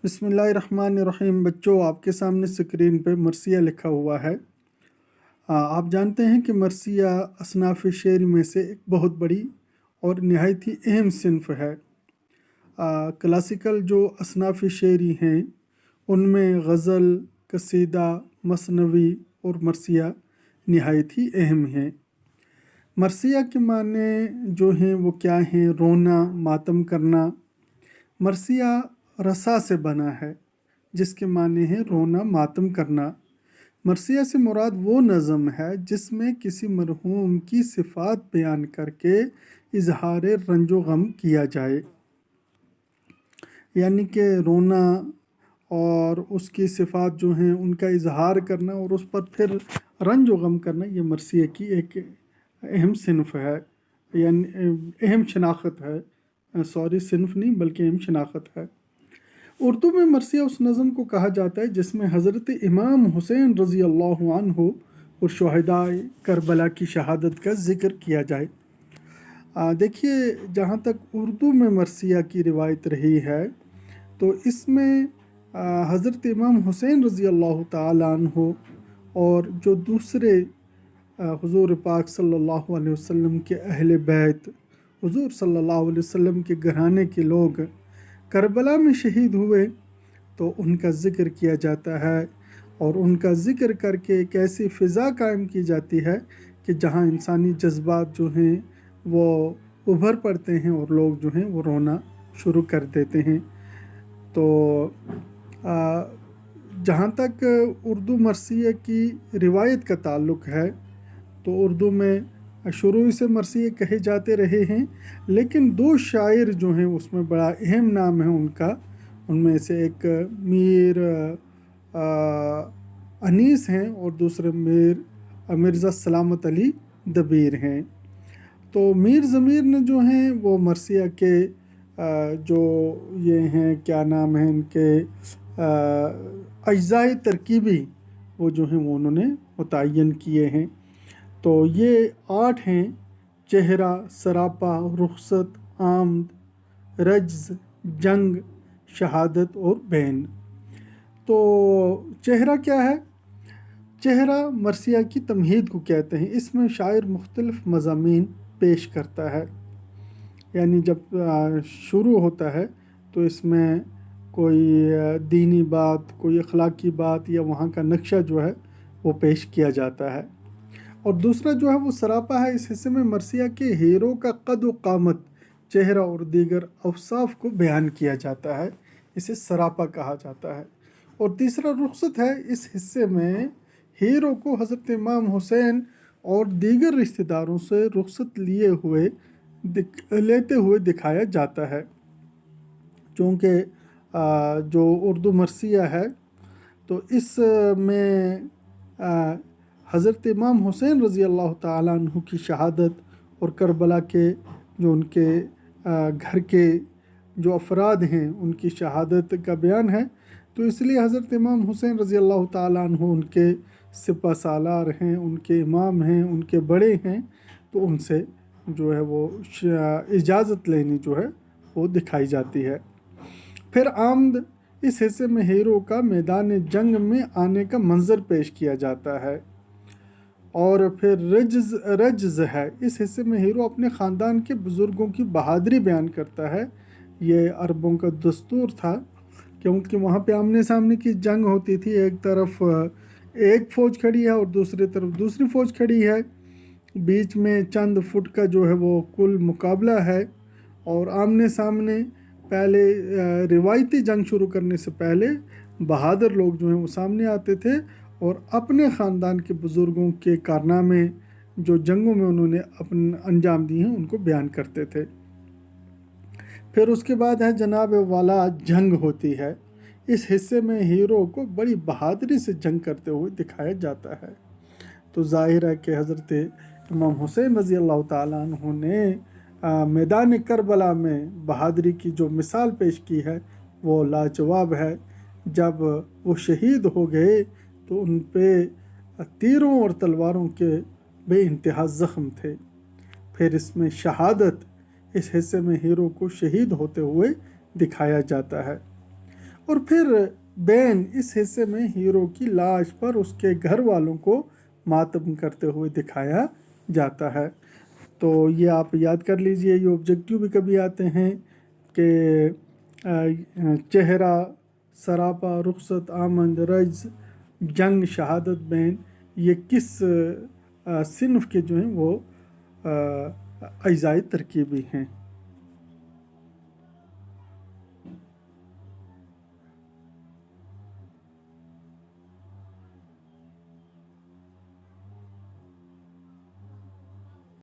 बिस्मिल्लाहिर्रहमानिर्रहीम। बच्चों, आपके सामने स्क्रीन पे मरसिया लिखा हुआ है। आप जानते हैं कि मरसिया असनाफ़ शेर में से एक बहुत बड़ी और नहायत ही अहम सिन्फ़ है। क्लासिकल जो असनाफ़ शेरी हैं उनमें गज़ल, कसीदा, मसनवी और मरसिया नहायत ही अहम हैं। मरसिया के माने जो हैं वो क्या हैं? रोना, मातम करना। मरसिया रसा से बना है जिसके माने हैं रोना, मातम करना। मरसिया से मुराद वो नज़म है जिसमें किसी मरहूम की सिफ़ात बयान करके इजहार रंजो गम किया जाए, यानी कि रोना और उसकी सिफ़ात जो हैं उनका इजहार करना और उस पर फिर रंजो गम करना, ये मरसिया की एक अहम सिन्फ़ है, यानी अहम शनाख्त है। सॉरी, सिन्फ़ नहीं बल्कि अहम शनाख्त है। उर्दू में मरसिया उस नज़म को कहा जाता है जिसमें हज़रत इमाम हुसैन रज़ी अल्लाह अन्हु और शुहदाए करबला की शहादत का ज़िक्र किया जाए। देखिए, जहाँ तक उर्दू में मरसिया की रिवायत रही है तो इसमें हज़रत इमाम हुसैन रज़ी अल्लाह ताला अन्हु और जो दूसरे हुज़ूर पाक सल्लल्लाहु अलैहि वसल्लम के अहले बैत, हुज़ूर सल्लल्लाहु अलैहि वसल्लम के घराने के लोग करबला में शहीद हुए तो उनका ज़िक्र किया जाता है और उनका ज़िक्र करके एक ऐसी फ़िज़ा कायम की जाती है कि जहाँ इंसानी जज्बात जो हैं वो उभर पड़ते हैं और लोग जो हैं वो रोना शुरू कर देते हैं। तो जहाँ तक उर्दू मरसिया की रिवायत का ताल्लुक़ है तो उर्दू में शुरू से मरसिए कहे जाते रहे हैं, लेकिन दो शायर जो हैं उसमें बड़ा अहम नाम है उनका। उनमें से एक मीर अनीस हैं और दूसरे मिर्ज़ा सलामत अली दबीर हैं। तो मीर ज़मीर ने जो हैं वो मरसिया के जो ये हैं, क्या नाम है इनके, अज्ज़ाए तरकीबी, वो जो हैं वो उन्होंने मुतय्यन किए हैं। तो ये 8 हैं: चेहरा, सरापा, रुखसत, आमद, रज्ज़, जंग, शहादत और बैन। तो चेहरा क्या है? चेहरा मरसिया की तमहीद को कहते हैं। इसमें शायर मुख्तलिफ़ मज़ामीन पेश करता है, यानी जब शुरू होता है तो इसमें कोई दीनी बात, कोई अखलाकी बात या वहाँ का नक्शा जो है वो पेश किया जाता है। और दूसरा जो है वो सरापा है। इस हिस्से में मरसिया के हीरो का कद व कामत, चेहरा और दीगर अवसाफ को बयान किया जाता है, इसे सरापा कहा जाता है। और तीसरा रुखसत है। इस हिस्से में हीरो को हज़रत इमाम हुसैन और दीगर रिश्तेदारों से रुखसत लेते हुए दिखाया जाता है। चूँकि जो उर्दू मरसिया है तो इसमें हज़रत इमाम हुसैन रज़ी अल्लाह ताला अन्हु की शहादत और करबला के जो उनके घर के जो अफराद हैं उनकी शहादत का बयान है। तो इसलिए हज़रत इमाम हुसैन रज़ी अल्लाह ताला अन्हु उनके सिपा सालार हैं, उनके इमाम हैं, उनके बड़े हैं, तो उनसे जो है वो इजाज़त लेनी जो है वो दिखाई जाती है। फिर आमद, इस हिस्से में हीरो का मैदान जंग में आने का मंजर पेश किया जाता है। और फिर रज्ज़ है। इस हिस्से में हीरो अपने ख़ानदान के बुज़ुर्गों की बहादुरी बयान करता है। ये अरबों का दस्तूर था, क्योंकि वहाँ पे आमने सामने की जंग होती थी। एक तरफ एक फ़ौज खड़ी है और दूसरी तरफ दूसरी फ़ौज खड़ी है, बीच में चंद फुट का जो है वो कुल मुकाबला है। और आमने सामने पहले रिवायती जंग शुरू करने से पहले बहादुर लोग जो हैं वो सामने आते थे और अपने ख़ानदान के बुज़ुर्गों के कारनामे जो जंगों में उन्होंने अपने अंजाम दिए हैं उनको बयान करते थे। फिर उसके बाद है जनाब वाला जंग होती है। इस हिस्से में हीरो को बड़ी बहादुरी से जंग करते हुए दिखाया जाता है। तो ज़ाहिर है कि हज़रत इमाम हुसैन रज़ी अल्लाह ताला अन्हु ने मैदान करबला में बहादुरी की जो मिसाल पेश की है वो लाजवाब है। जब वो शहीद हो गए तो उन पे तीरों और तलवारों के बेइंतहा ज़ख्म थे। फिर इसमें शहादत, इस हिस्से में हीरो को शहीद होते हुए दिखाया जाता है। اور پھر بین اس حصے میں ہیرو کی لاش پر اس کے گھر والوں کو ماتم کرتے ہوئے دکھایا جاتا ہے۔ تو یہ آپ یاد کر لیجئے، یہ آبجیکٹیو بھی کبھی آتے ہیں کہ چہرہ، سراپا، رخصت، آمد، رجز، جنگ، شہادت، بین، یہ کس صنف کے جو ہیں وہ اجزائے ترکیبی ہیں۔